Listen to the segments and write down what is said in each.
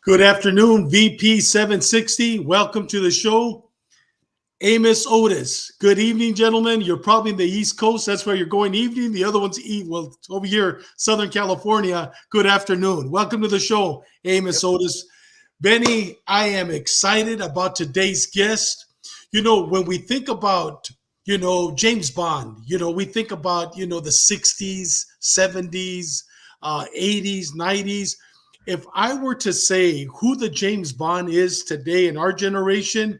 Good afternoon, VP 760. Welcome to the show. Amos Otis. Good evening, gentlemen. You're probably in the East Coast. That's where you're going evening. The other one's well, over here, Southern California. Good afternoon. Welcome to the show, Amos Otis. Benny, I am excited about today's guest. You know, when we think about, James Bond, we think about, the 60s, 70s, 80s, 90s. If I were to say who the James Bond is today in our generation,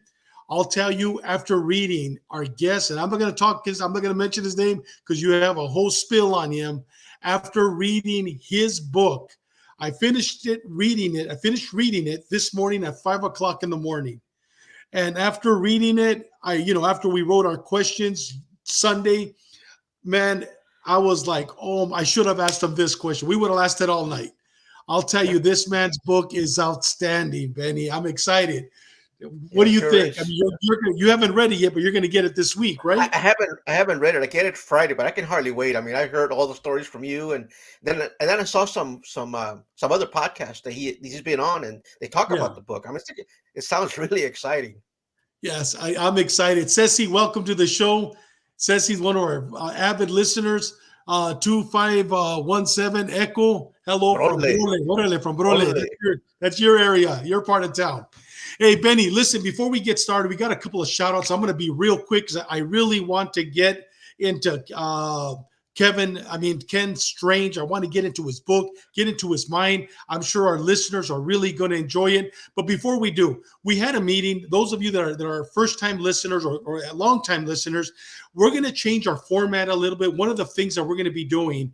I'll tell you after reading our guest, and I'm not going to talk because I'm not going to mention his name because you have a whole spill on him. After reading his book, I finished reading it this morning at 5 o'clock in the morning. And after reading it, after we wrote our questions Sunday, man, I was like, oh, I should have asked him this question. We would have lasted all night. I'll tell you, this man's book is outstanding, Benny. I'm excited. What do you think? I mean, you haven't read it yet, but you're going to get it this week, right? I haven't read it. I get it Friday, but I can hardly wait. I mean, I heard all the stories from you, and then I saw some other podcasts that he's been on, and they talk about the book. I mean, it sounds really exciting. Yes, I'm excited. Ceci, welcome to the show. Ceci's one of our avid listeners. 2517 Echo. Hello from Brole. That's your area, your part of town. Hey, Benny, listen, before we get started, we got a couple of shout outs. I'm going to be real quick because I really want to get into Ken Strange. I want to get into his book, get into his mind. I'm sure our listeners are really going to enjoy it. But before we do, we had a meeting. Those of you that are first-time listeners or long-time listeners, we're going to change our format a little bit. One of the things that we're going to be doing,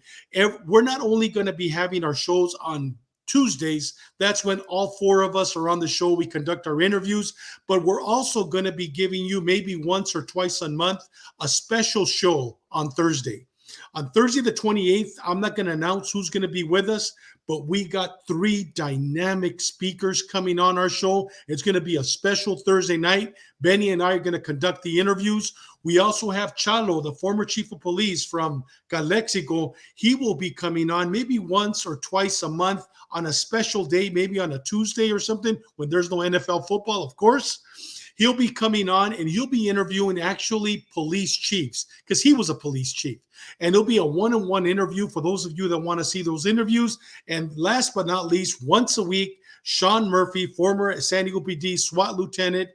we're not only going to be having our shows on Tuesdays. That's when all four of us are on the show. We conduct our interviews, but we're also going to be giving you maybe once or twice a month a special show on Thursday. On Thursday, the 28th, I'm not going to announce who's going to be with us, but we got 3 dynamic speakers coming on our show. It's going to be a special Thursday night. Benny and I are going to conduct the interviews. We also have Chalo, the former chief of police from Calexico. He will be coming on maybe once or twice a month on a special day, maybe on a Tuesday or something when there's no NFL football, of course. He'll be coming on and he'll be interviewing actually police chiefs because he was a police chief. And it'll be a one-on-one interview for those of you that want to see those interviews. And last but not least, once a week, Sean Murphy, former San Diego PD SWAT lieutenant,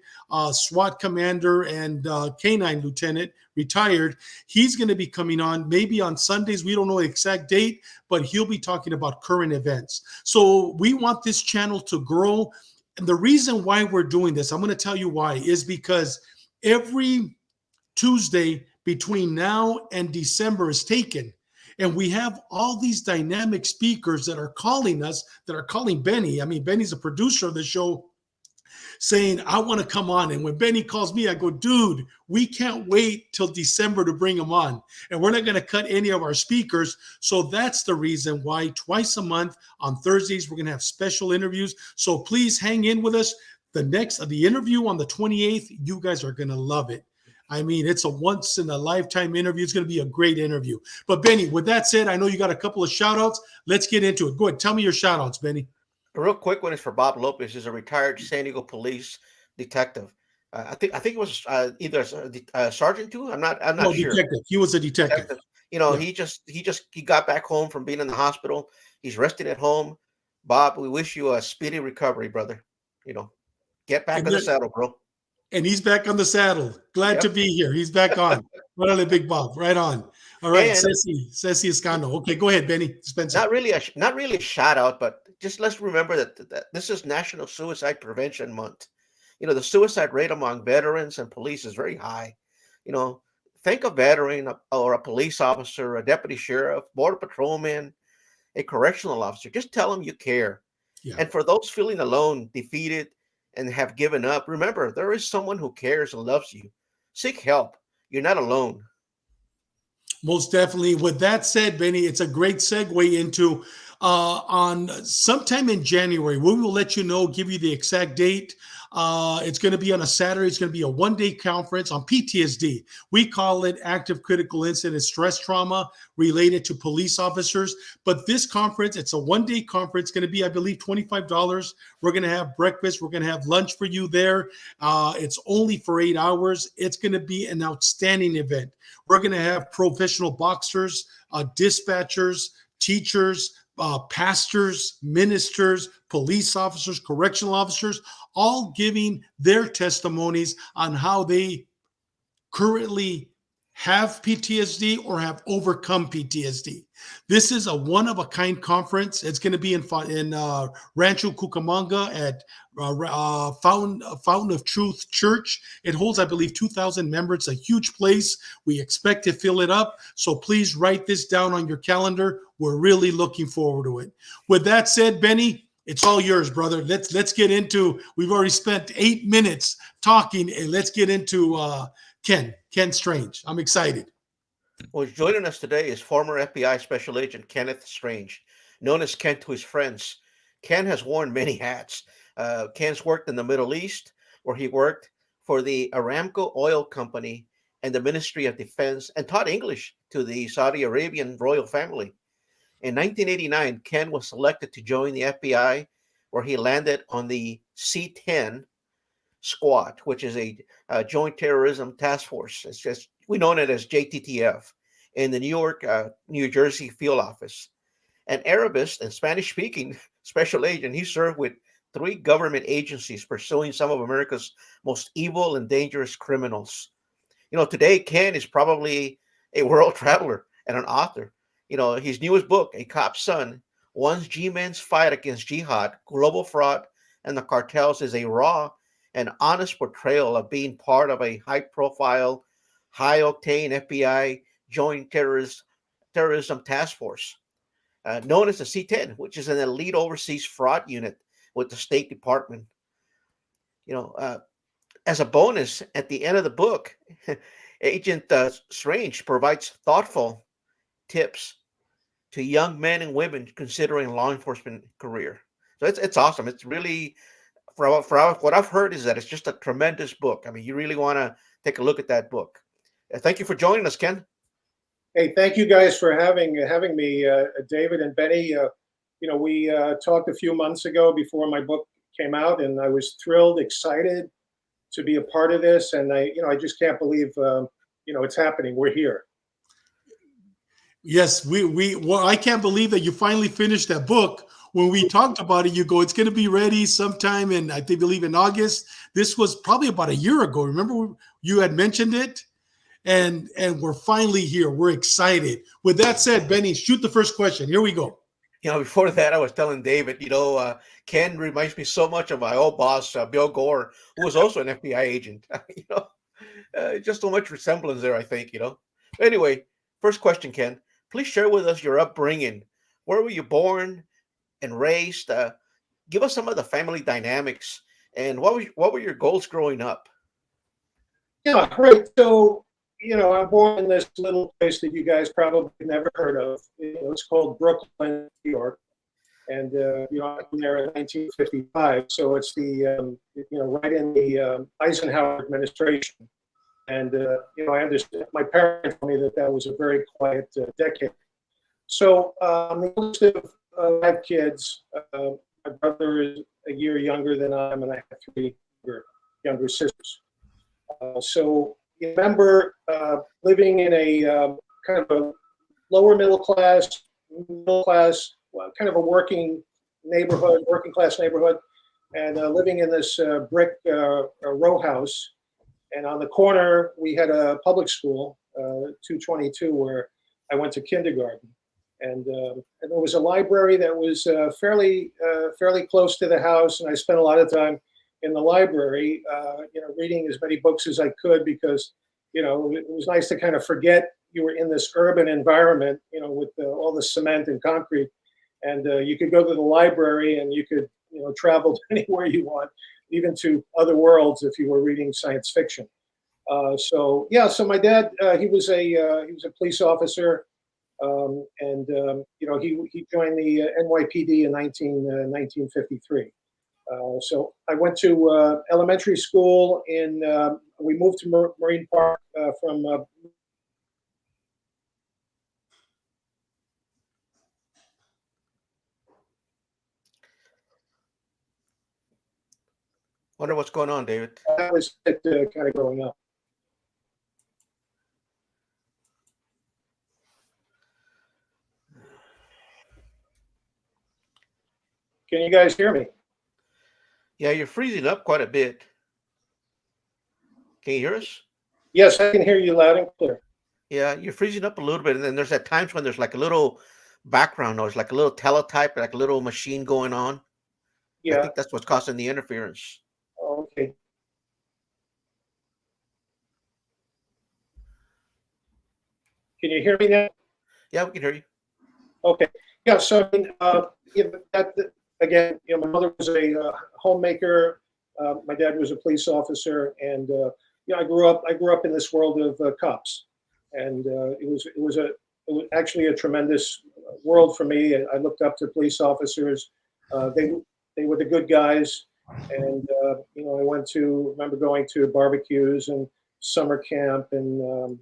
SWAT commander, and K-9 lieutenant, retired. He's going to be coming on maybe on Sundays. We don't know the exact date, but he'll be talking about current events. So we want this channel to grow. And the reason why we're doing this, I'm going to tell you why, is because every Tuesday between now and December is taken. And we have all these dynamic speakers that are calling us, that are calling Benny. I mean, Benny's a producer of the show, saying, I want to come on. And when Benny calls me, I go, dude, we can't wait till December to bring him on. And we're not going to cut any of our speakers. So that's the reason why twice a month on Thursdays, we're going to have special interviews. So please hang in with us. The interview on the 28th, you guys are going to love it. I mean, it's a once in a lifetime interview. It's going to be a great interview. But Benny, with that said, I know you got a couple of shout outs. Let's get into it. Go ahead. Tell me your shout outs, Benny. A real quick one is for Bob Lopez. He's a retired San Diego police detective. I think it was either a sergeant too. I'm not sure. Detective. He was a detective. You know, yeah. he got back home from being in the hospital. He's resting at home. Bob, we wish you a speedy recovery, brother. You know, get back on the saddle, bro. And he's back on the saddle. Glad to be here. He's back on. Right, Big Bob. Right on. All right, Ceci Scott. Okay, go ahead, Benny. Spencer. Not really a shout out, but just let's remember that this is National Suicide Prevention Month. You know, the suicide rate among veterans and police is very high. You know, think a veteran or a police officer, a deputy sheriff, border patrolman, a correctional officer. Just tell them you care. Yeah. And for those feeling alone, defeated, and have given up, remember, there is someone who cares and loves you. Seek help. You're not alone. Most definitely. With that said, Benny, it's a great segue into on sometime in January. We will let you know, give you the exact date. It's going to be on a Saturday. It's going to be a one-day conference on PTSD. We call it active critical incident stress trauma related to police officers. But this conference, it's a one-day conference. It's going to be, I believe, $25. We're going to have breakfast. We're going to have lunch for you there. It's only for 8 hours. It's going to be an outstanding event. We're going to have professional boxers, dispatchers, teachers, pastors, ministers, police officers, correctional officers, all giving their testimonies on how they currently have PTSD or have overcome PTSD. This is a one-of-a-kind conference. It's going to be in Rancho Cucamonga at Fountain of Truth Church. It holds, I believe, 2,000 members. It's a huge place. We expect to fill it up. So please write this down on your calendar. We're really looking forward to it. With that said, Benny, it's all yours, brother. Let's get into. We've already spent 8 minutes talking, and let's get into Ken Strange. I'm excited. Well, joining us today is former FBI Special Agent Kenneth Strange, known as Ken to his friends. Ken has worn many hats. Ken's worked in the Middle East, where he worked for the Aramco Oil Company and the Ministry of Defense, and taught English to the Saudi Arabian royal family. In 1989, Ken was selected to join the FBI, where he landed on the C-10 SWAT, which is a Joint Terrorism Task Force. It's just, we know it as JTTF, in the New Jersey field office. An Arabist and Spanish-speaking special agent, he served with 3 government agencies pursuing some of America's most evil and dangerous criminals. Today, Ken is probably a world traveler and an author. His newest book, A Cop's Son, One's G-Men's Fight Against Jihad, Global Fraud, and the Cartels, is a raw and honest portrayal of being part of a high-profile, high-octane FBI Joint Terrorism Task Force, known as the C-10, which is an elite overseas fraud unit with the State Department. As a bonus, at the end of the book, Agent Strange provides thoughtful tips to young men and women considering law enforcement career. So it's awesome. It's really, what I've heard is that it's just a tremendous book. I mean, you really want to take a look at that book. Thank you for joining us, Ken. Hey, thank you guys for having me, David and Benny. We talked a few months ago before my book came out, and I was thrilled, excited to be a part of this. And I just can't believe, it's happening. We're here. Yes, well, I can't believe that you finally finished that book. When we talked about it, you go, it's going to be ready sometime in, I believe in August. This was probably about a year ago. Remember you had mentioned it? And we're finally here. We're excited. With that said, Benny, shoot the first question. Here we go. Before that, I was telling David, Ken reminds me so much of my old boss, Bill Gore, who was also an FBI agent. Just so much resemblance there, I think, Anyway, first question, Ken. Please share with us your upbringing. Where were you born and raised? Give us some of the family dynamics, and what were your goals growing up? Yeah, great. So, I'm born in this little place that you guys probably never heard of. It's called Brooklyn, New York, and I'm there in 1955. So it's the right in the Eisenhower administration. And, I understand, my parents told me that was a very quiet decade. So I'm the oldest of 5 kids. My brother is a year younger than I am, and I have 3 younger sisters. So you remember living in a kind of a lower middle class, kind of a working class neighborhood, and living in this brick row house. And on the corner, we had a public school, 222, where I went to kindergarten. And there was a library that was fairly close to the house, and I spent a lot of time in the library, reading as many books as I could, because it was nice to kind of forget you were in this urban environment, with all the cement and concrete, and you could go to the library and you could travel anywhere you want, even to other worlds if you were reading science fiction. So my dad, he was a police officer. He joined the NYPD in 1953. So I went to elementary school we moved to Marine Park from Wonder what's going on, David. that was it, kind of growing up. Can you guys hear me? Yeah, you're freezing up quite a bit. Can you hear us? Yes, I can hear you loud and clear. Yeah, you're freezing up a little bit, and then there's at times when there's like a little background noise, like a little teletype, like a little machine going on. I Yeah. think that's what's causing the interference. Okay. Can you hear me now? Yeah, we can hear you. Okay. Yeah. So I mean, again, my mother was a homemaker. My dad was a police officer, and I grew up in this world of cops, and it was actually a tremendous world for me. I looked up to police officers. They were the good guys, and I remember going to barbecues and summer camp, and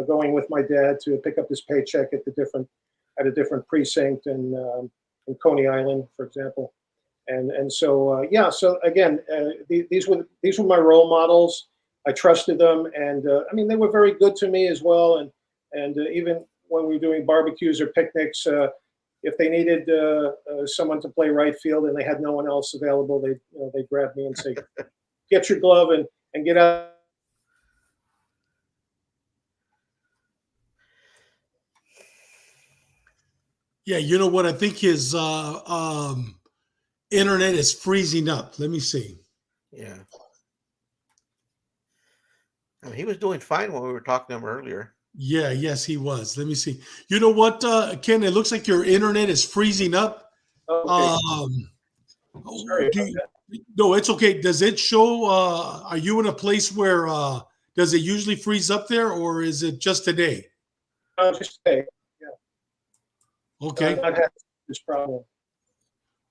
going with my dad to pick up his paycheck at a different precinct in Coney Island, for example. So again, these were my role models. I trusted them, and I mean, they were very good to me as well. And even when we were doing barbecues or picnics, if they needed someone to play right field and they had no one else available, they grab me and say, "Get your glove and get out." Yeah, you know what? I think his internet is freezing up. Let me see. Yeah. I mean, he was doing fine when we were talking to him earlier. Yeah, yes, he was. Let me see. You know what, Ken? It looks like your internet is freezing up. Okay. Sorry about that. No, it's okay. Does it show? Are you in a place where does it usually freeze up there, or is it just today? Just say, Okay. not having this problem.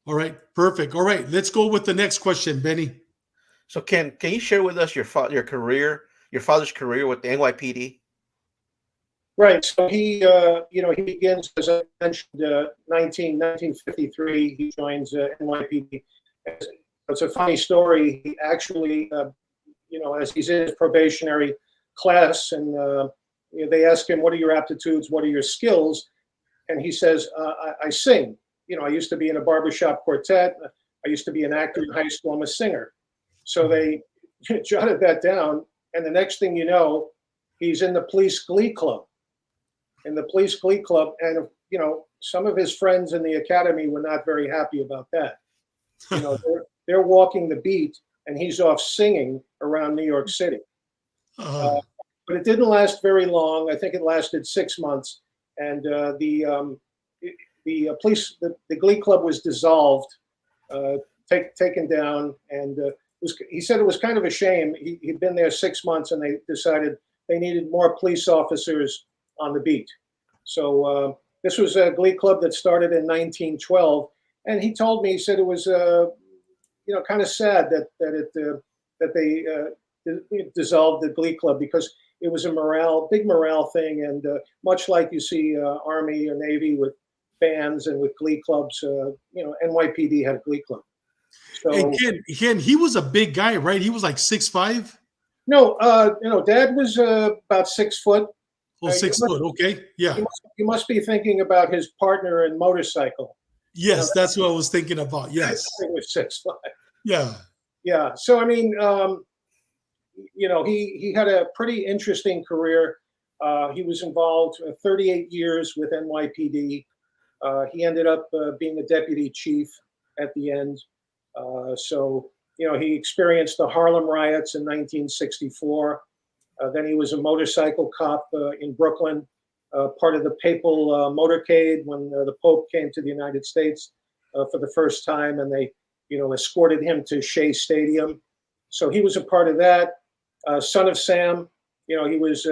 All right. Perfect. All right. Let's go with the next question, Benny. So, Ken, can you share with us your career, your father's career with the NYPD? Right. So he begins, as I mentioned, 1953. He joins NYPD. It's a funny story. He actually, as he's in his probationary class, and they ask him, "What are your aptitudes? What are your skills?" And he says, I sing. I used to be in a barbershop quartet. I used to be an actor in high school. I'm a singer." So they jotted that down. And the next thing you know, he's in the police glee club. And some of his friends in the academy were not very happy about that. They're walking the beat, and he's off singing around New York City. But it didn't last very long. I think it lasted 6 months, and the glee club was dissolved, taken down, and he said it was kind of a shame. He'd been there 6 months, and they decided they needed more police officers on the beat. So this was a glee club that started in 1912, and he told me, he said it was kind of sad that they dissolved the glee club, because it was a big morale thing, and much like you see Army or Navy with bands and with glee clubs, NYPD had a glee club. So, and Ken, he was a big guy, right? He was like 6'5". No, Dad was about 6 foot. Oh, 6 foot. Okay, yeah. You must be thinking about his partner in motorcycle. Yes, that's what I was thinking about. Yes, I think it was 6'5". Yeah. Yeah. So I mean, he had a pretty interesting career. He was involved 38 years with NYPD. He ended up being a deputy chief at the end. He experienced the Harlem riots in 1964. Then he was a motorcycle cop in Brooklyn, part of the papal motorcade when the Pope came to the United States for the first time, and they, escorted him to Shea Stadium. So he was a part of that. Son of Sam, he was,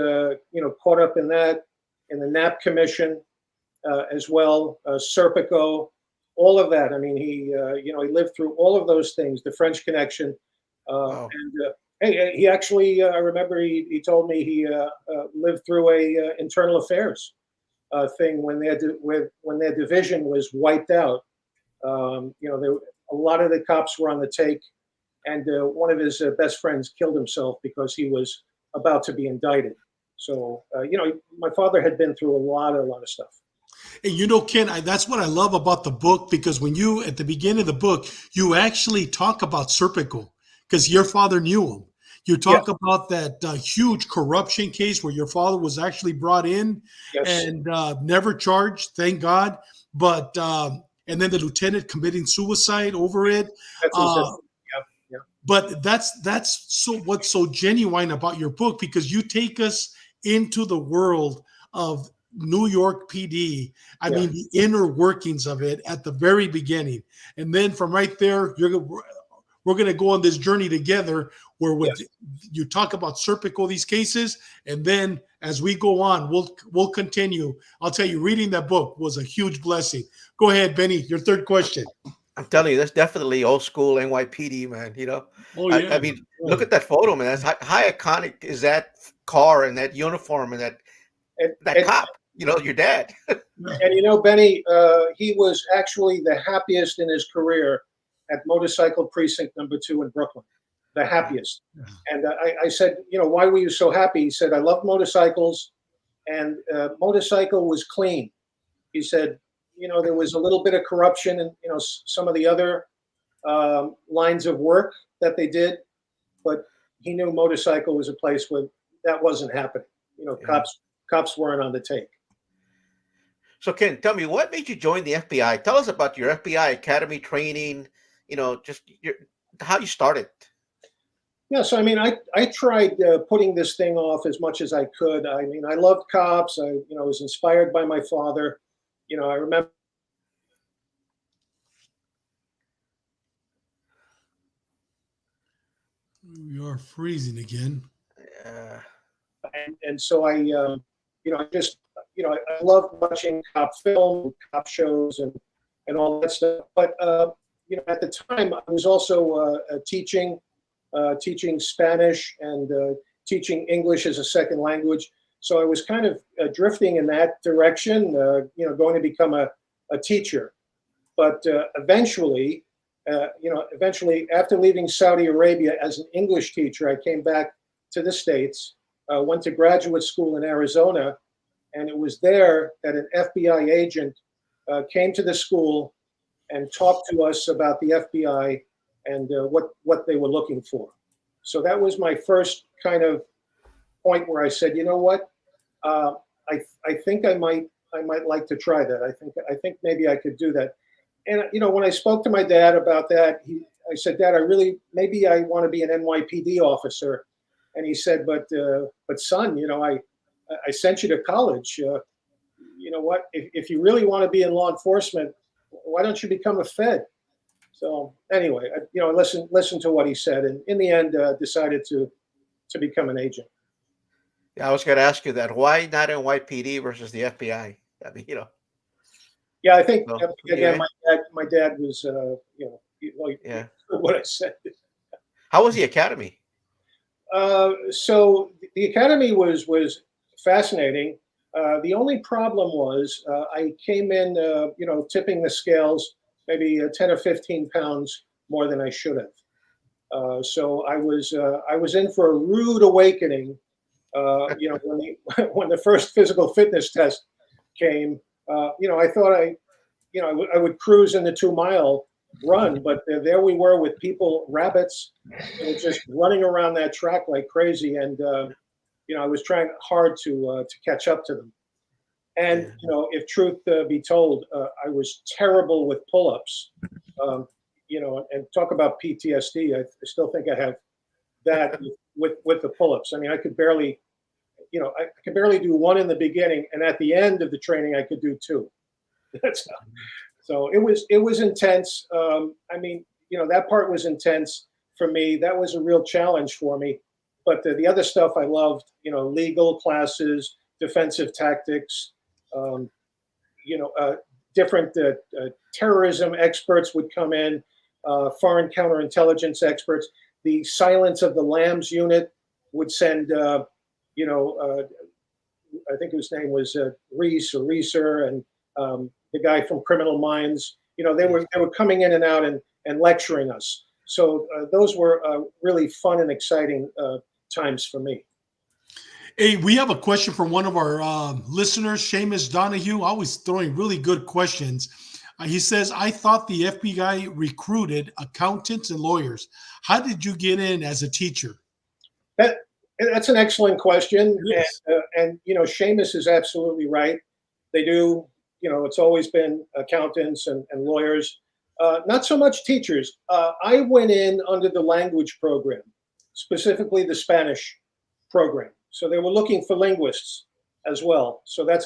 caught up in that, in the Knapp Commission. as well, Serpico, all of that. I mean, he lived through all of those things, the French Connection. Wow. And hey, he actually, I remember he told me he lived through a internal affairs thing when when their division was wiped out. A lot of the cops were on the take, and one of his best friends killed himself because he was about to be indicted. So, my father had been through a lot of stuff. And Ken, that's what I love about the book, because when you, at the beginning of the book, you actually talk about Serpico because your father knew him. You talk about that huge corruption case where your father was actually brought in and never charged, thank God. But and then the lieutenant committing suicide over it. That's exactly. But that's so what's so genuine about your book, because you take us into the world of New York PD. I mean, the inner workings of it at the very beginning, and then from right there, we're going to go on this journey together where you talk about Serpico, these cases, and then as we go on, we'll continue. I'll tell you, reading that book was a huge blessing. Go ahead, Benny, your third question. I'm telling you, that's definitely old school NYPD, man. Oh yeah. I mean, look at that photo, man. That's how iconic is that car and that uniform and that cop? Your dad. And Benny, he was actually the happiest in his career at Motorcycle Precinct number 2 in Brooklyn. The happiest. And I said, why were you so happy? He said, I love motorcycles, and motorcycle was clean. He said, there was a little bit of corruption in, some of the other lines of work that they did, but he knew motorcycle was a place where that wasn't happening. Cops weren't on the take. So Ken, tell me, what made you join the FBI? Tell us about your FBI Academy training, just how you started. Yeah, so I mean, I tried putting this thing off as much as I could. I mean, I loved cops. I was inspired by my father. I remember. We are freezing again. And so I love watching cop film, cop shows, and all that stuff. But at the time, I was also teaching Spanish and teaching English as a second language. So I was kind of drifting in that direction, going to become a teacher. But eventually, after leaving Saudi Arabia as an English teacher, I came back to the States, went to graduate school in Arizona, and it was there that an FBI agent came to the school and talked to us about the FBI and what they were looking for. So that was my first kind of point where I said, you know what, I think I might like to try that. I think maybe I could do that. And when I spoke to my dad about that, I said, Dad, maybe I want to be an NYPD officer. And he said, but son, I sent you to college. You know what? If you really want to be in law enforcement, why don't you become a Fed? So anyway, listen to what he said, and in the end, decided to become an agent. Yeah, I was going to ask you that. Why not NYPD versus the FBI? I mean, Yeah, I think again, my dad was, what I said. How was the academy? So the academy was fascinating. The only problem was I came in, tipping the scales maybe 10 or 15 pounds more than I should have. So I was in for a rude awakening. When the first physical fitness test came, I thought I would cruise in the 2-mile run, but there we were with rabbits, just running around that track like crazy, and I was trying hard to catch up to them. And if truth be told, I was terrible with pull-ups. And talk about PTSD. I still think I have that with the pull-ups. I mean, I could barely do one in the beginning, and at the end of the training, I could do 2. So it was intense. I mean, that part was intense for me. That was a real challenge for me. But the other stuff I loved, legal classes, defensive tactics, different terrorism experts would come in, foreign counterintelligence experts. The Silence of the Lambs unit would send, I think his name was Reese or Reeser, and the guy from Criminal Minds. They were coming in and out and lecturing us. So those were really fun and exciting times for me. Hey, we have a question from one of our listeners, Seamus Donahue, always throwing really good questions. He says, I thought the FBI recruited accountants and lawyers. How did you get in as a teacher? That's an excellent question. Yes. And Seamus is absolutely right. They do, it's always been accountants and lawyers, not so much teachers. I went in under the language program, specifically the Spanish program. So they were looking for linguists as well. So that's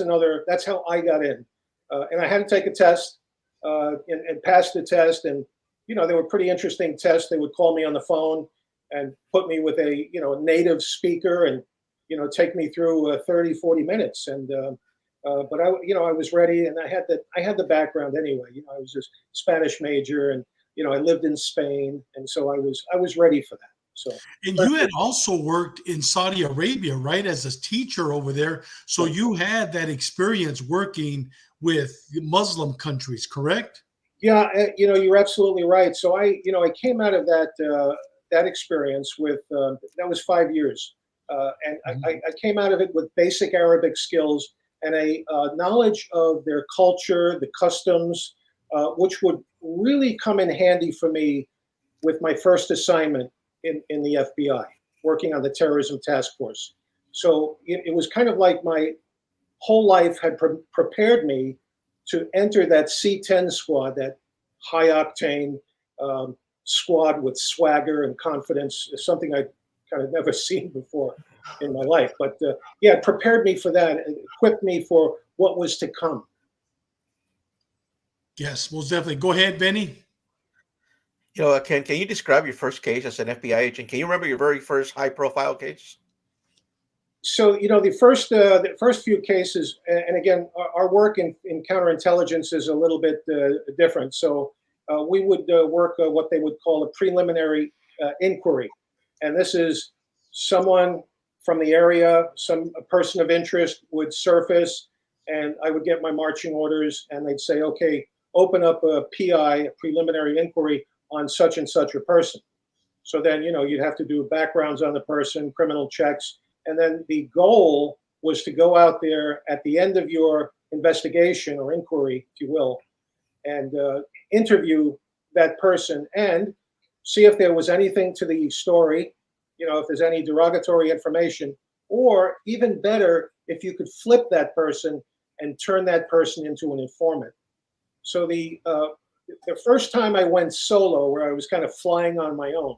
how I got in. And I had to take a test and pass the test. And, they were pretty interesting tests. They would call me on the phone and put me with a, native speaker and, take me through 30, 40 minutes. And, but I was ready, and I had the background anyway. I was a Spanish major, and, I lived in Spain. And so I was ready for that. So, and you had also worked in Saudi Arabia, right, as a teacher over there. So you had that experience working with Muslim countries, correct? Yeah, you're absolutely right. So I came out of that experience with that was 5 years, and I came out of it with basic Arabic skills and a knowledge of their culture, the customs, which would really come in handy for me with my first assignment in the FBI, working on the terrorism task force. So it was kind of like my whole life had prepared me to enter that C-10 squad, that high octane squad with swagger and confidence, something I'd kind of never seen before in my life. But it prepared me for that, and equipped me for what was to come. Yes, most definitely. Go ahead, Benny. Ken, can you describe your first case as an FBI agent? Can you remember your very first high-profile case? So, the first few cases, and again, our work in counterintelligence is a little bit different. So we would work what they would call a preliminary inquiry. And this is someone from the area, a person of interest would surface, and I would get my marching orders, and they'd say, okay, open up a PI, a preliminary inquiry, on such and such a person. So then, you'd have to do backgrounds on the person, criminal checks. And then the goal was to go out there at the end of your investigation or inquiry, if you will, and interview that person and see if there was anything to the story, if there's any derogatory information, or even better, if you could flip that person and turn that person into an informant. So the first time I went solo, where I was kind of flying on my own,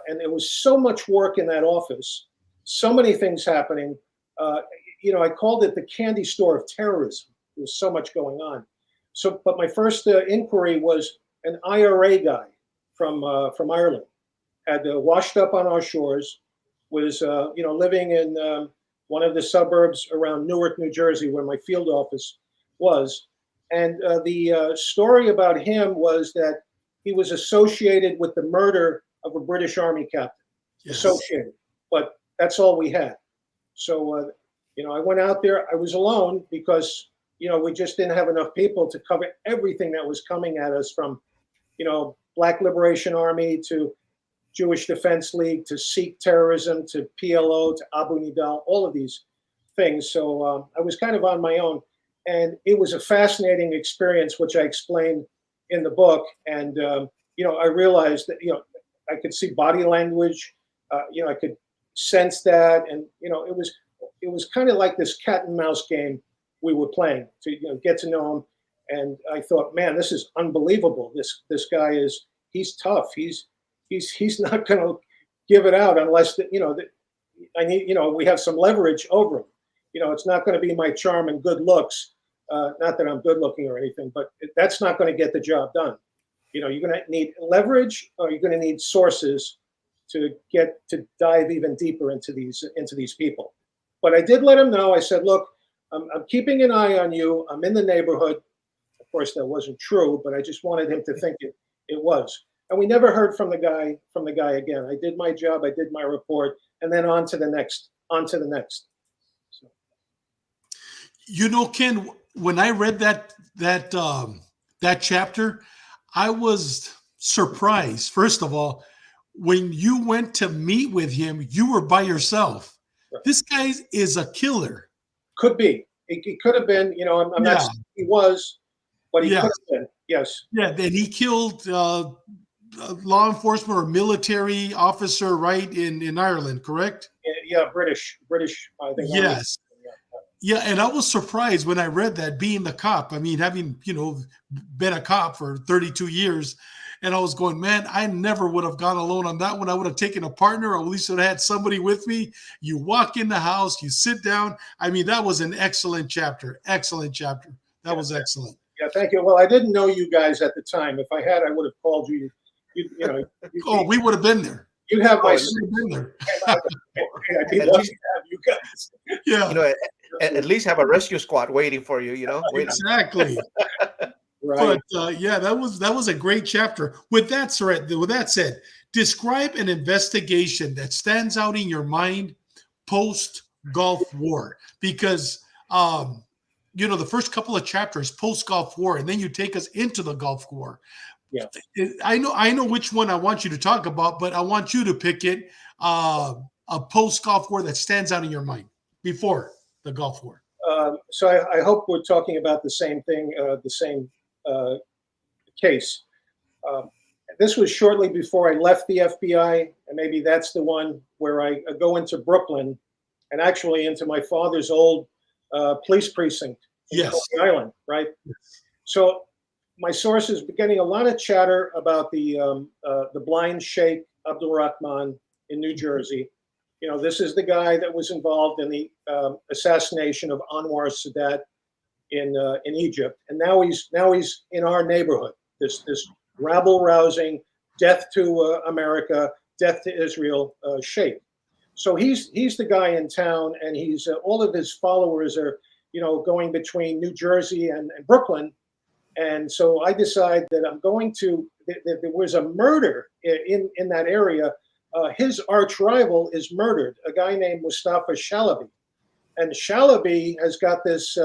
and there was so much work in that office, so many things happening. I called it the candy store of terrorism. There was so much going on. So, but my first inquiry was an IRA guy from Ireland, had washed up on our shores, was living in one of the suburbs around Newark, New Jersey, where my field office was. And the story about him was that he was associated with the murder of a British Army captain. Yes. Associated, but that's all we had. So, I went out there. I was alone because, we just didn't have enough people to cover everything that was coming at us from, Black Liberation Army to Jewish Defense League to Sikh terrorism to PLO to Abu Nidal, all of these things. So I was kind of on my own. And it was a fascinating experience, which I explained in the book. And, I realized that, I could see body language, I could sense that. And, it was kind of like this cat and mouse game we were playing to get to know him. And I thought, man, this is unbelievable. This guy he's tough. He's not going to give it out unless I need, we have some leverage over him. It's not going to be my charm and good looks. Not that I'm good looking or anything, but that's not going to get the job done. You're going to need leverage, or you're going to need sources to dive even deeper into these people. But I did let him know. I said, look, I'm keeping an eye on you. I'm in the neighborhood. Of course, that wasn't true, but I just wanted him to think it was. And we never heard from the guy again. I did my job. I did my report, and then on to the next. So. You know, Ken, when I read that chapter, I was surprised. First of all, when you went to meet with him, you were by yourself. Right. This guy is a killer. Could be. It could have been. You know, I'm not saying he was, but he could have been. Yes. Yeah. Then he killed a law enforcement or military officer, right, in Ireland, correct? Yeah, British. I think. Yes. Yeah, and I was surprised when I read that, being the cop. I mean, having, been a cop for 32 years, and I was going, man, I never would have gone alone on that one. I would have taken a partner, or at least would have had somebody with me. You walk in the house, you sit down. I mean, that was an excellent chapter. Excellent chapter. That was excellent. Yeah, thank you. Well, I didn't know you guys at the time. If I had, I would have called you. We would have been there. You'd have my. Been there. I'd be lucky to have you guys. Yeah. At least have a rescue squad waiting for you. Exactly. Right. But that was a great chapter. With that said, describe an investigation that stands out in your mind post Gulf War, because the first couple of chapters post Gulf War, and then you take us into the Gulf War. Yeah, I know which one I want you to talk about, but I want you to pick it. A post Gulf War that stands out in your mind before the Gulf War. So I hope we're talking about the same thing, the same case. This was shortly before I left the FBI, and maybe that's the one where I go into Brooklyn, and actually into my father's old police precinct in Coney Island, right? Yes. So my sources were getting a lot of chatter about the blind Sheikh Abdul Rahman in New Jersey. This is the guy that was involved in the assassination of Anwar Sadat in Egypt, and now he's in our neighborhood. This rabble-rousing, death to America, death to Israel Sheikh. So he's the guy in town, and he's all of his followers are going between New Jersey and Brooklyn, and so I decide that I'm going to. There was a murder in that area. His arch rival is murdered, a guy named Mustafa Shalabi. And Shalabi has got this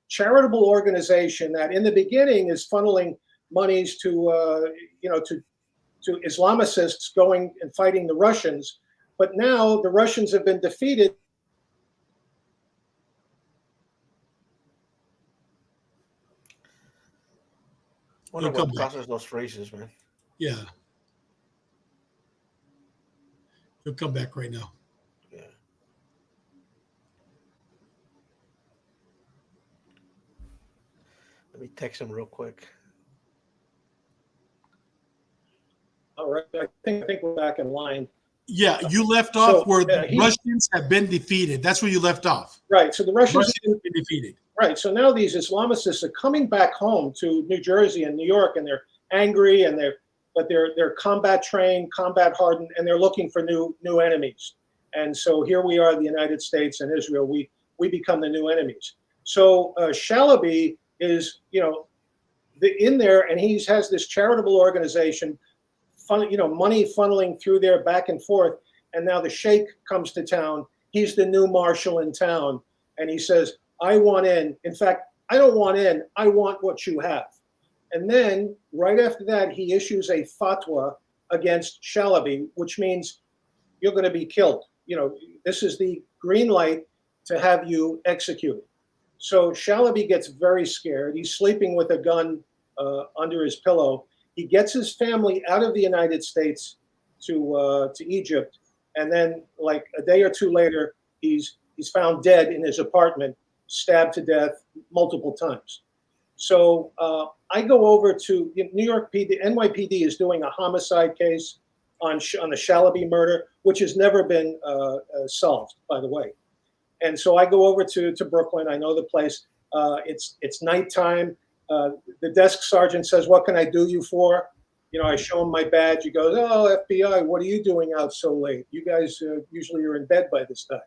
charitable organization that in the beginning is funneling monies to Islamicists going and fighting the Russians. But now the Russians have been defeated. Wonder what causes those phrases, man. Yeah. He'll come back right now. Yeah. Let me text him real quick. All right, I think we're back in line. Yeah, you left off where the Russians have been defeated. That's where you left off. Right. So the Russians have been defeated. Right. So now these Islamicists are coming back home to New Jersey and New York, and they're angry, and they're combat trained, combat hardened, and they're looking for new enemies. And so here we are, the United States and Israel. We become the new enemies. So Shalabi is in there, and he has this charitable organization, money funneling through there back and forth. And now the Sheikh comes to town. He's the new marshal in town, and he says, "I want in. In fact, I don't want in. I want what you have." And then right after that, he issues a fatwa against Shalabi, which means you're going to be killed. This is the green light to have you executed. So Shalabi gets very scared. He's sleeping with a gun under his pillow. He gets his family out of the United States to Egypt, and then, like a day or two later, he's found dead in his apartment, stabbed to death multiple times. So I go over to New York PD. NYPD is doing a homicide case on the Shalabi murder, which has never been solved, by the way. And so I go over to Brooklyn. I know the place. It's nighttime. The desk sergeant says, "What can I do you for?" I show him my badge. He goes, "Oh, FBI, what are you doing out so late? You guys usually are in bed by this time."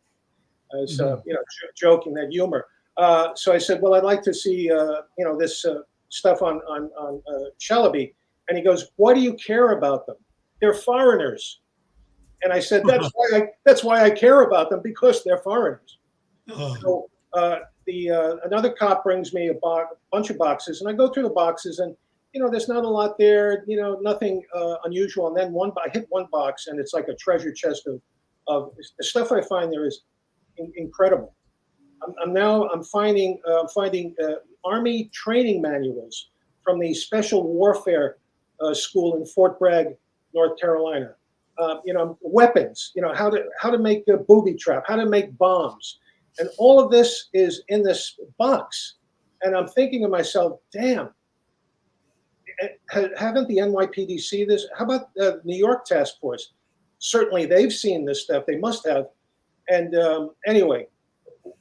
Joking, that humor. So I said, well, I'd like to see, this stuff on Shalaby. And he goes, why do you care about them? They're foreigners. And I said, that's why I care about them, because they're foreigners. So another cop brings me a bunch of boxes, and I go through the boxes, and there's not a lot there, nothing unusual. And then I hit one box, and it's like a treasure chest of the stuff I find there is incredible. I'm finding Army training manuals from the Special Warfare School in Fort Bragg, North Carolina. Weapons. How to make a booby trap, how to make bombs, and all of this is in this box. And I'm thinking to myself, damn, haven't the NYPD seen this? How about the New York Task Force? Certainly, they've seen this stuff. They must have. And anyway.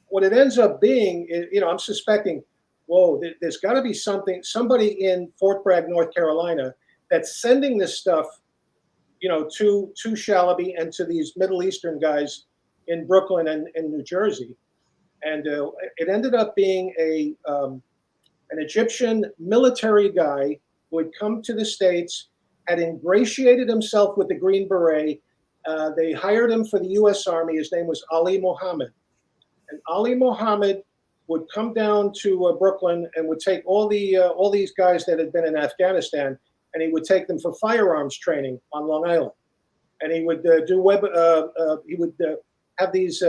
What it ends up being, I'm suspecting, whoa, there's got to be somebody in Fort Bragg, North Carolina, that's sending this stuff, to Shalaby and to these Middle Eastern guys in Brooklyn and New Jersey. And it ended up being an Egyptian military guy who had come to the States, had ingratiated himself with the Green Beret. They hired him for the U.S. Army. His name was Ali Mohammed. And Ali Mohammed would come down to Brooklyn and would take all these guys that had been in Afghanistan, and he would take them for firearms training on Long Island. And he would have these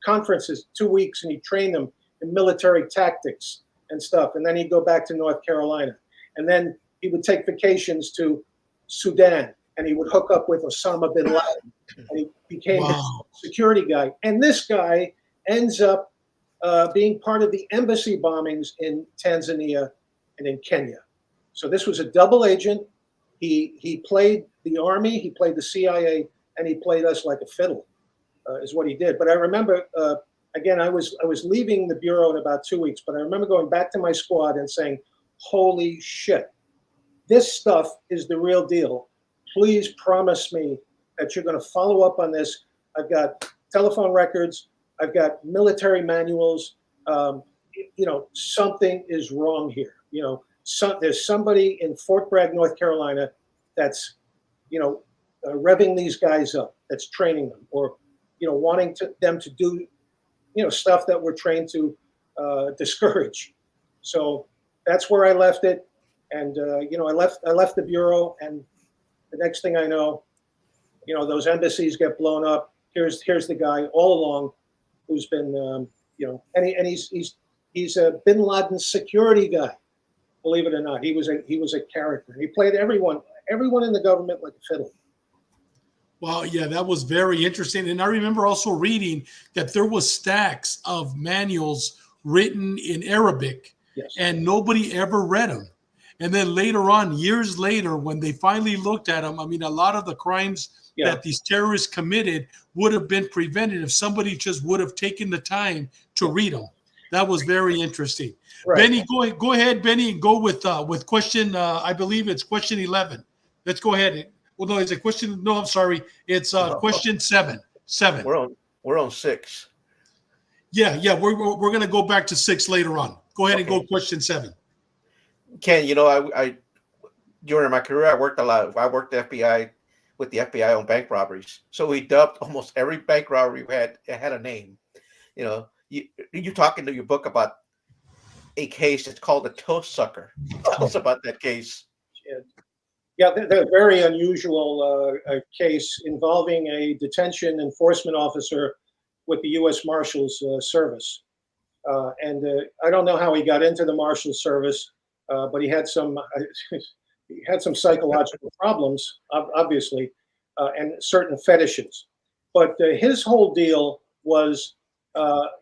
conferences 2 weeks, and he'd train them in military tactics and stuff. And then he'd go back to North Carolina, and then he would take vacations to Sudan, and he would hook up with Osama bin Laden, and he became a security guy. And this guy ends up being part of the embassy bombings in Tanzania and in Kenya. So this was a double agent. He played the Army, he played the CIA, and he played us like a fiddle, is what he did. But I remember, again, I was leaving the bureau in about 2 weeks, but I remember going back to my squad and saying, holy shit, this stuff is the real deal. Please promise me that you're going to follow up on this. I've got telephone records. I've got military manuals. Something is wrong here. There's somebody in Fort Bragg, North Carolina, that's, revving these guys up, that's training them, or, wanting them to do, stuff that we're trained to discourage. So that's where I left it. And, I left the bureau, and the next thing I know, those embassies get blown up. Here's the guy all along, who's been, and he's a Bin Laden security guy. Believe it or not, he was a character. He played everyone in the government like a fiddle. Wow, yeah, that was very interesting. And I remember also reading that there was stacks of manuals written in Arabic, yes, and nobody ever read them. And then later on, years later, when they finally looked at them, I mean, a lot of the crimes that these terrorists committed would have been prevented if somebody just would have taken the time to read them. That was very interesting. Right. Benny, go ahead, Benny, and go with question. I believe it's question 11. Let's go ahead. Well, no, it's a question. No, I'm sorry. It's question 7. We're on 6. Yeah. We're gonna go back to 6 later on. Go ahead and go question 7. Ken, I during my career I worked a lot. I worked with the FBI on bank robberies. So we dubbed almost every bank robbery we had. It had a name. You're talking to your book about a case. It's called the Toast Sucker. Tell us about that case. Yeah, the very unusual case involving a detention enforcement officer with the U.S. Marshals Service. And I don't know how he got into the Marshals Service, but he had some psychological problems, obviously, and certain fetishes. But his whole deal was,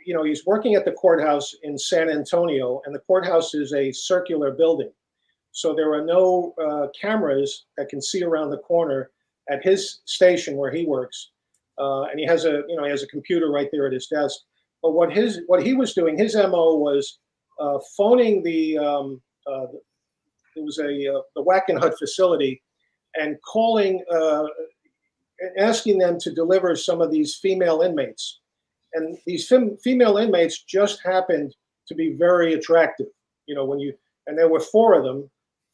he's working at the courthouse in San Antonio, and the courthouse is a circular building. So there are no cameras that can see around the corner at his station where he works, and he has a computer right there at his desk. But what he was doing, his MO was phoning the Wackenhut facility and calling, asking them to deliver some of these female inmates. And these female inmates just happened to be very attractive. And there were four of them,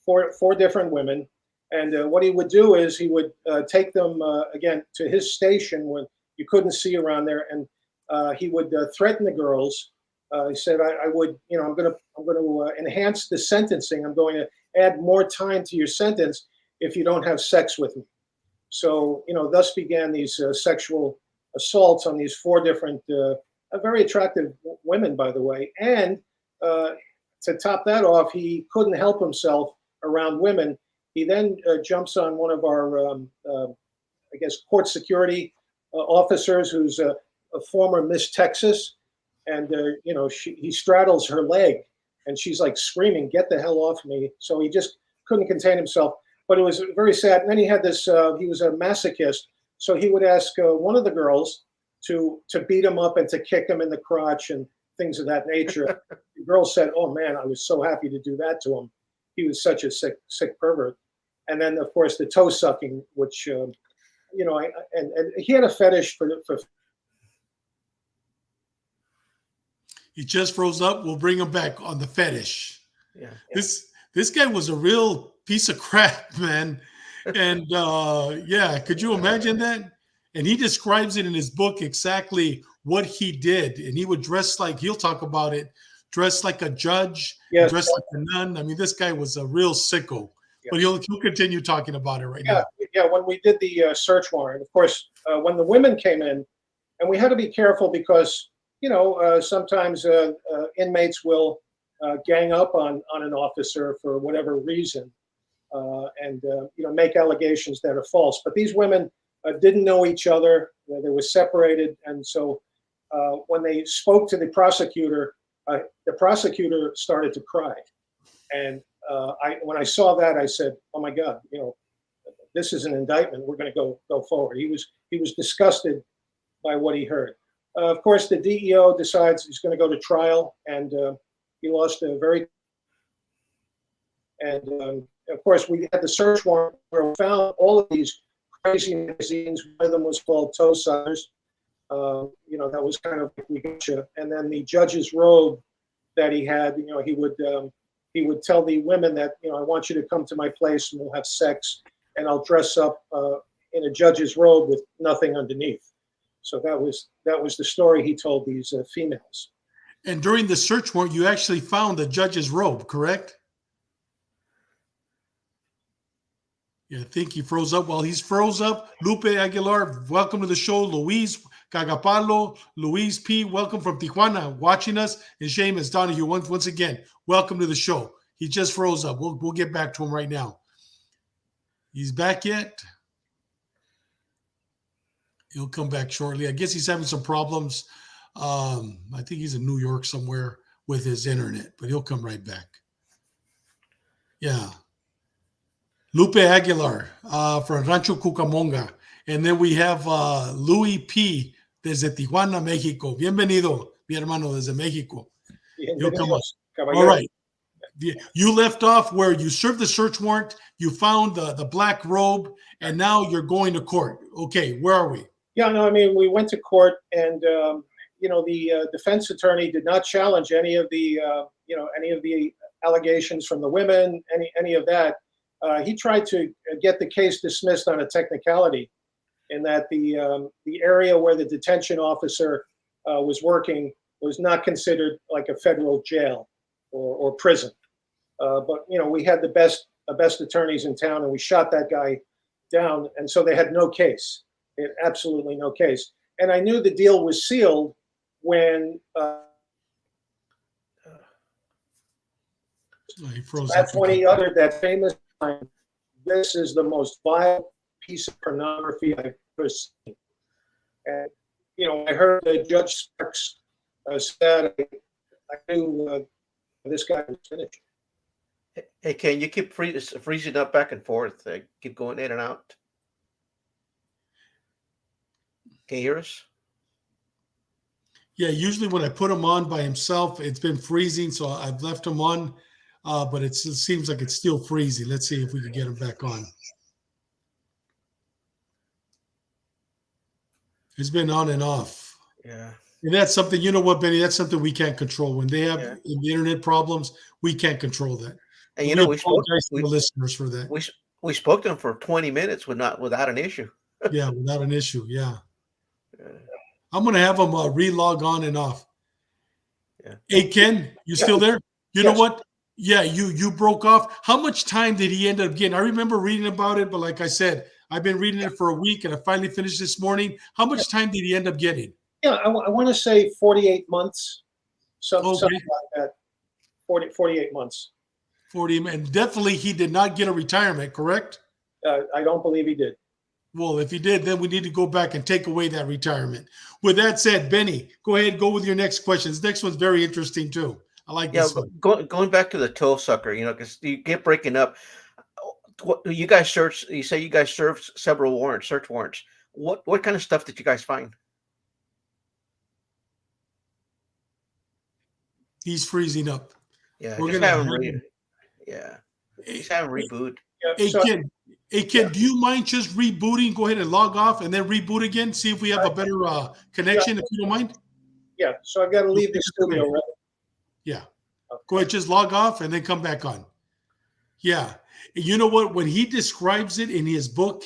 four different women. And what he would do is he would take them again to his station when you couldn't see around there, and he would threaten the girls. He said, "I would, I'm going to enhance the sentencing. I'm going to add more time to your sentence if you don't have sex with me." So, thus began these sexual assaults on these four different, very attractive women, by the way. And to top that off, he couldn't help himself around women. He then jumps on one of our, I guess, court security officers, who's a former Miss Texas, and he straddles her leg, and she's like screaming, "Get the hell off me!" So he just couldn't contain himself. But it was very sad. And then he had this. He was a masochist, so he would ask one of the girls to beat him up and to kick him in the crotch and things of that nature. The girl said, "Oh man, I was so happy to do that to him. He was such a sick pervert." And then, of course, the toe sucking, which and he had a fetish for. He just froze up. We'll bring him back on the fetish. Yeah. This guy was a real piece of crap, man. And could you imagine that? And he describes it in his book exactly what he did. And he would dress like, he'll talk about it, dress like a judge, Yes. dress like a nun. I mean, this guy was a real sicko. Yeah. But he'll continue talking about it right now. Yeah, when we did the search warrant, of course, when the women came in, and we had to be careful because, sometimes inmates will gang up on an officer for whatever reason, and make allegations that are false. But these women didn't know each other; they were separated, and so when they spoke to the prosecutor started to cry. And when I saw that, I said, "Oh my God, this is an indictment. We're going to go forward." He was disgusted by what he heard. Of course, the DEO decides he's going to go to trial, and he lost a very. And of course, we had the search warrant where we found all of these crazy magazines. One of them was called Toe Suckers. That was kind of like we got you. And then the judge's robe that he had. He would tell the women that, "I want you to come to my place and we'll have sex, and I'll dress up in a judge's robe with nothing underneath." So that was the story he told these females. And during the search warrant, you actually found the judge's robe, correct? Yeah, I think he froze up. While he's froze up, Lupe Aguilar, welcome to the show. Luis Cagapalo, Luis P., welcome from Tijuana, watching us. And Seamus Donahue, once again, welcome to the show. He just froze up. We'll get back to him right now. He's back yet? He'll come back shortly. I guess he's having some problems. I think he's in New York somewhere with his internet, but he'll come right back. Yeah. Lupe Aguilar from Rancho Cucamonga. And then we have Louis P. desde Tijuana, Mexico. Bienvenido, mi hermano, desde Mexico. He'll come up. All right. You left off where you served the search warrant, you found the black robe, and now you're going to court. Okay, where are we? Yeah, no, I mean, we went to court, and the defense attorney did not challenge any of the allegations from the women, any of that. He tried to get the case dismissed on a technicality, in that the area where the detention officer was working was not considered like a federal jail or prison. But we had the best attorneys in town, and we shot that guy down, and so they had no case. They had absolutely no case. And I knew the deal was sealed when that's when he uttered that famous line, "This is the most vile piece of pornography I've ever seen." And I heard Judge Sparks said, I knew this guy was finished. Hey, Ken, you keep freezing up back and forth. Keep going in and out. Can you hear us? Yeah, usually when I put him on by himself, it's been freezing, so I've left him on, but it seems like it's still freezing. Let's see if we can get him back on. It's been on and off. Yeah. And that's something, you know what, Benny, that's something we can't control. When they have Yeah. the internet problems, we can't control that. And So you we know, we spoke apologize to we the listeners for that. we we spoke to him for 20 minutes without an issue. Yeah, without an issue. Yeah. Yeah. I'm going to have them re-log on and off. Yeah. Hey, Ken, you still there? You know Yes. what? Yeah, you broke off. How much time did he end up getting? I remember reading about it, but like I said, I've been reading it for a week and I finally finished this morning. How much time did he end up getting? Yeah, I want to say 48 months, something Okay. like that. 48 months. 40, and definitely he did not get a retirement, correct? I don't believe he did. Well, if he did, then we need to go back and take away that retirement. With that said, Benny, go ahead, go with your next question. This next one's very interesting too. I like Yeah, this one. going back to the toe sucker, you know, because you get breaking up. What you guys search? You say you guys served several warrants, search warrants. What kind of stuff did you guys find? He's freezing up. Yeah, We're just gonna have him have read. him. Yeah, Hey, just have him reboot. Yeah, hey, so Ken, do you mind just rebooting? Go ahead and log off and then reboot again. See if we have a better connection, if you don't mind. yeah, so I've got to leave the studio. Right? Yeah. Go ahead, just log off and then come back on. Yeah. You know what? When he describes it in his book,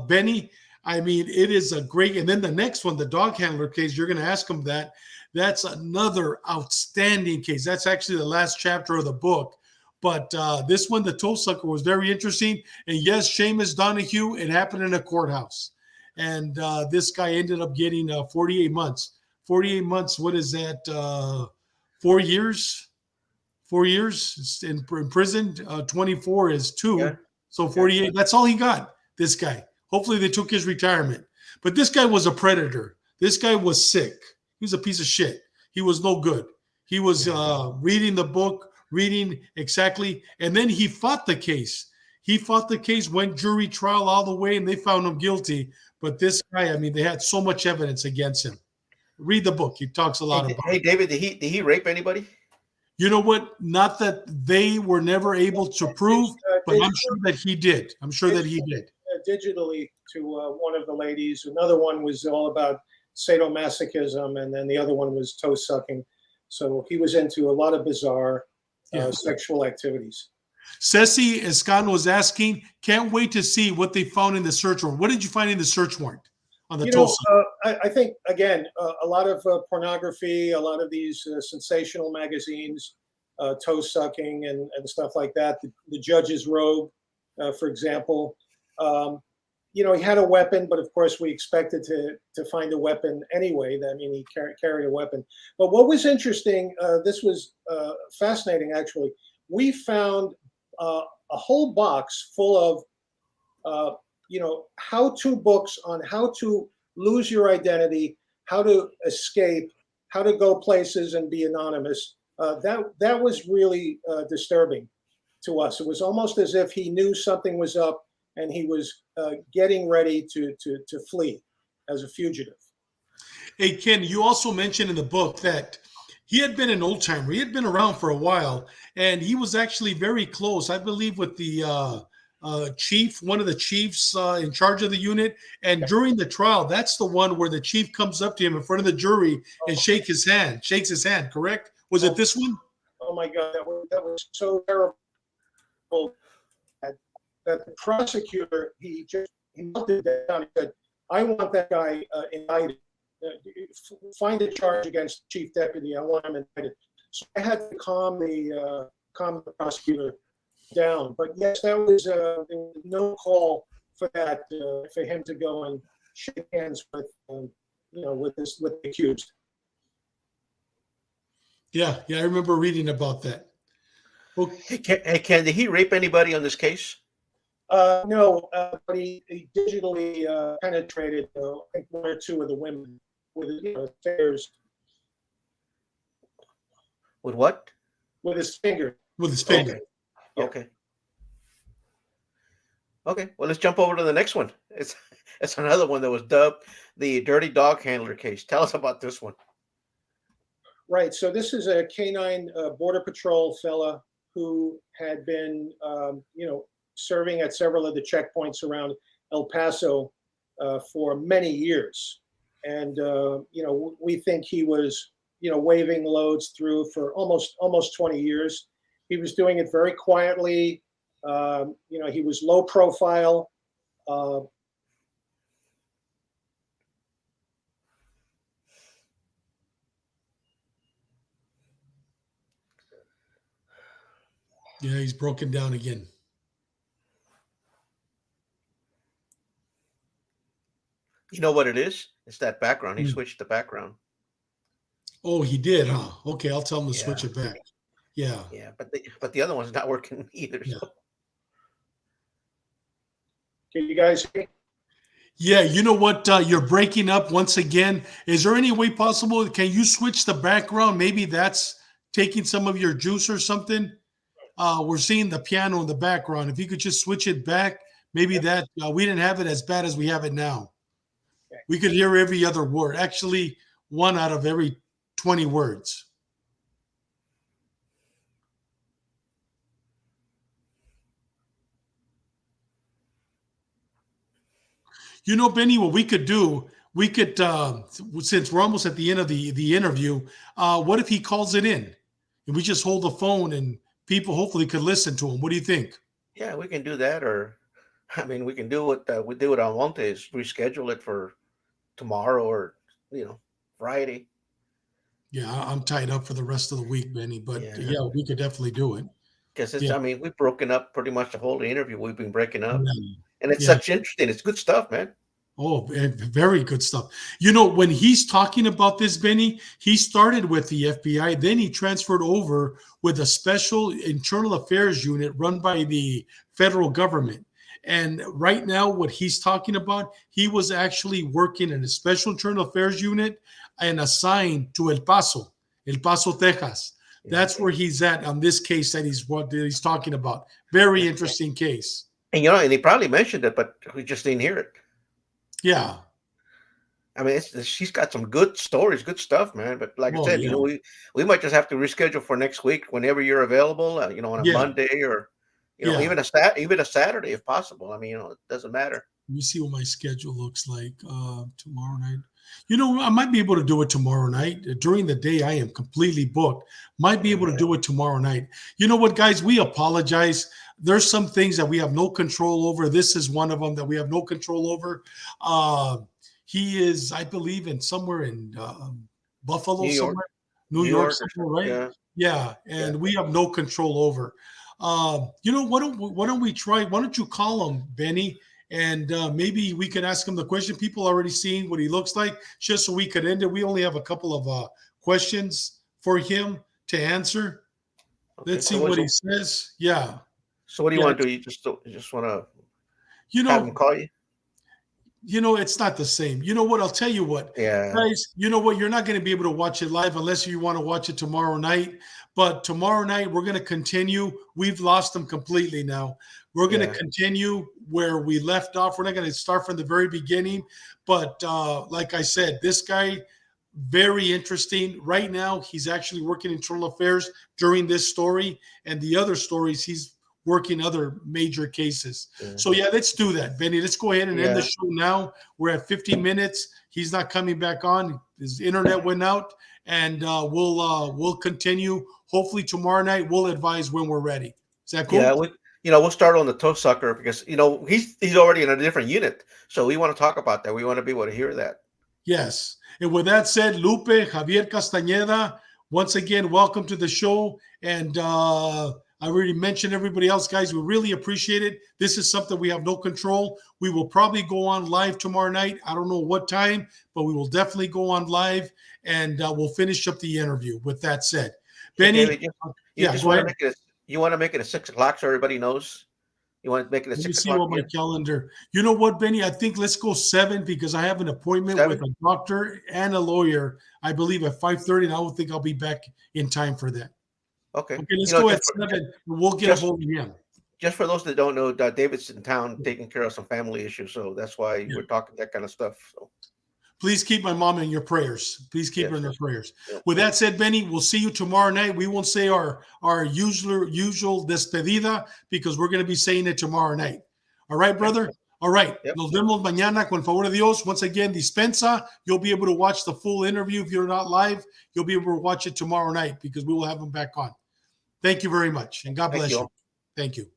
Benny, I mean, it is a great. And then the next one, the dog handler case, you're going to ask him that. That's another outstanding case. That's actually the last chapter of the book. But this one, the toe sucker, was very interesting. And yes, Seamus Donahue, it happened in a courthouse. And this guy ended up getting 48 months. 48 months, what is that? 4 years? 4 years in prison. 24 is 2. Yeah. So 48. That's all he got, this guy. Hopefully they took his retirement. But this guy was a predator. This guy was sick. He was a piece of shit. He was no good. He was reading the book, reading exactly. And then he fought the case. He fought the case, went jury trial all the way, and they found him guilty. But this guy, I mean, they had so much evidence against him. Read the book. He talks a lot about Hey, it. David, did he rape anybody? You know what? Not that they were never able to prove, but I'm sure that he did. I'm sure that he did. Digitally to one of the ladies. Another one was all about sadomasochism, and then the other one was toe sucking. So he was into a lot of bizarre sexual activities. Ceci Scott was asking, can't wait to see what they found in the search warrant. What did you find in the search warrant on the toe sucking? I think, again, a lot of pornography, a lot of these sensational magazines, toe sucking and stuff like that. The judge's robe, for example. You know, he had a weapon, but of course we expected to find a weapon anyway. I mean, he carried a weapon. But what was interesting, this was fascinating actually. We found a whole box full of, you know, how-to books on how to lose your identity, how to escape, how to go places and be anonymous. That was really disturbing to us. It was almost as if he knew something was up and he was getting ready to flee as a fugitive. Hey, Ken, you also mentioned in the book that he had been an old timer. He had been around for a while, and he was actually very close, I believe, with the chief, one of the chiefs in charge of the unit. And during the trial, that's the one where the chief comes up to him in front of the jury and shakes his hand, correct? Was it this one? Oh my God, that was so terrible. That the prosecutor, he melted down. He said, I want that guy indicted. Find a charge against the chief deputy. I want him indicted. So I had to calm the prosecutor down. But yes, there was no call for that, for him to go and shake hands with, with the accused. Yeah, I remember reading about that. Well, hey, Ken, did he rape anybody on this case? No, but he digitally penetrated, I think, one or two of the women with his fingers. With what? With his finger. With his finger. Okay. Yeah. Okay. Well, let's jump over to the next one. It's another one that was dubbed the Dirty Dog Handler case. Tell us about this one. Right. So this is a canine border patrol fella who had been, serving at several of the checkpoints around El Paso for many years. and we think he was waving loads through for almost 20 years. He was doing it very quietly. He was low profile. Yeah, he's broken down again. You know what it is? It's that background. He switched the background. Oh, he did, huh? Okay, I'll tell him to Yeah. switch it back. Yeah. Yeah, but the other one's not working either. Yeah. So. Can you guys hear me? Yeah, you know what? You're breaking up once again. Is there any way possible? Can you switch the background? Maybe that's taking some of your juice or something. We're seeing the piano in the background. If you could just switch it back, maybe that we didn't have it as bad as we have it now. Okay. We could hear every other word. Actually, 1 out of every 20 words. You know, Benny, what we could do, we could, since we're almost at the end of the interview, what if he calls it in? And we just hold the phone and people hopefully could listen to him. What do you think? Yeah, we can do that, or we can do what we do it on Mondays, reschedule it for tomorrow or Friday. Yeah, I'm tied up for the rest of the week, Benny, but yeah we could definitely do it. Because it's, Yeah. we've broken up pretty much the whole interview. We've been breaking up, Yeah. and it's Yeah. such interesting. It's good stuff, man. Oh, very good stuff. You know, when he's talking about this, Benny, he started with the FBI, then he transferred over with a special internal affairs unit run by the federal government. And right now, what he's talking about, he was actually working in a special internal affairs unit and assigned to El Paso, Texas. That's where he's at on this case that he's talking about. Very interesting case. And and he probably mentioned it, but we just didn't hear it. Yeah. She's got some good stories, good stuff, man. But like I said, yeah. we might just have to reschedule for next week whenever you're available. On a Monday or even a Saturday if possible. It doesn't matter. Let me see what my schedule looks like tomorrow night. I might be able to do it tomorrow night. During the day, I am completely booked. Might be able to do it tomorrow night. You know what, guys? We apologize. There's some things that we have no control over. This is one of them that we have no control over. He is, I believe, somewhere in Buffalo, New York, somewhere, right? Yeah, and we have no control over. Why don't we try? Why don't you call him, Benny? And maybe we can ask him the question. People already seen what he looks like, just so we could end it. We only have a couple of questions for him to answer. Okay, let's see what he says. Yeah. So what do you want to do? You just want to have him call you? It's not the same. You know what? I'll tell you what. Yeah. Guys, you know what? You're not going to be able to watch it live unless you want to watch it tomorrow night. But tomorrow night, we're going to continue. We've lost them completely now. We're going to continue where we left off. We're not going to start from the very beginning. But like I said, this guy, very interesting. Right now, he's actually working internal affairs during this story. And the other stories, he's working other major cases. Yeah. So let's do that, Benny. Let's go ahead and end the show now. We're at 50 minutes. He's not coming back on. His internet went out, and we'll continue. Hopefully tomorrow night we'll advise when we're ready. Is that cool? Yeah, we'll start on the toe sucker because he's already in a different unit. So we want to talk about that. We want to be able to hear that. Yes. And with that said, Lupe, Javier Castañeda, once again, welcome to the show. And I already mentioned everybody else, guys. We really appreciate it. This is something we have no control. We will probably go on live tomorrow night. I don't know what time, but we will definitely go on live, and we'll finish up the interview. With that said, Benny, David, you want to make it at 6 o'clock so everybody knows. You want to make it at 6 o'clock? Let me see what my calendar. You know what, Benny? I think let's go 7 because I have an appointment with a doctor and a lawyer. I believe at 5:30, and I don't think I'll be back in time for that. Okay, let's go at 7, and we'll get a hold of him. Just for those that don't know, David's in town taking care of some family issues, so that's why we're talking that kind of stuff. So please keep my mom in your prayers. Please keep her in your prayers. Yeah. With that said, Benny, we'll see you tomorrow night. We won't say our usual despedida because we're going to be saying it tomorrow night. All right, brother? All right. Yep. Nos vemos mañana con favor de Dios. Once again, Dispensa. You'll be able to watch the full interview. If you're not live, you'll be able to watch it tomorrow night because we will have them back on. Thank you very much. And God bless you. Thank you.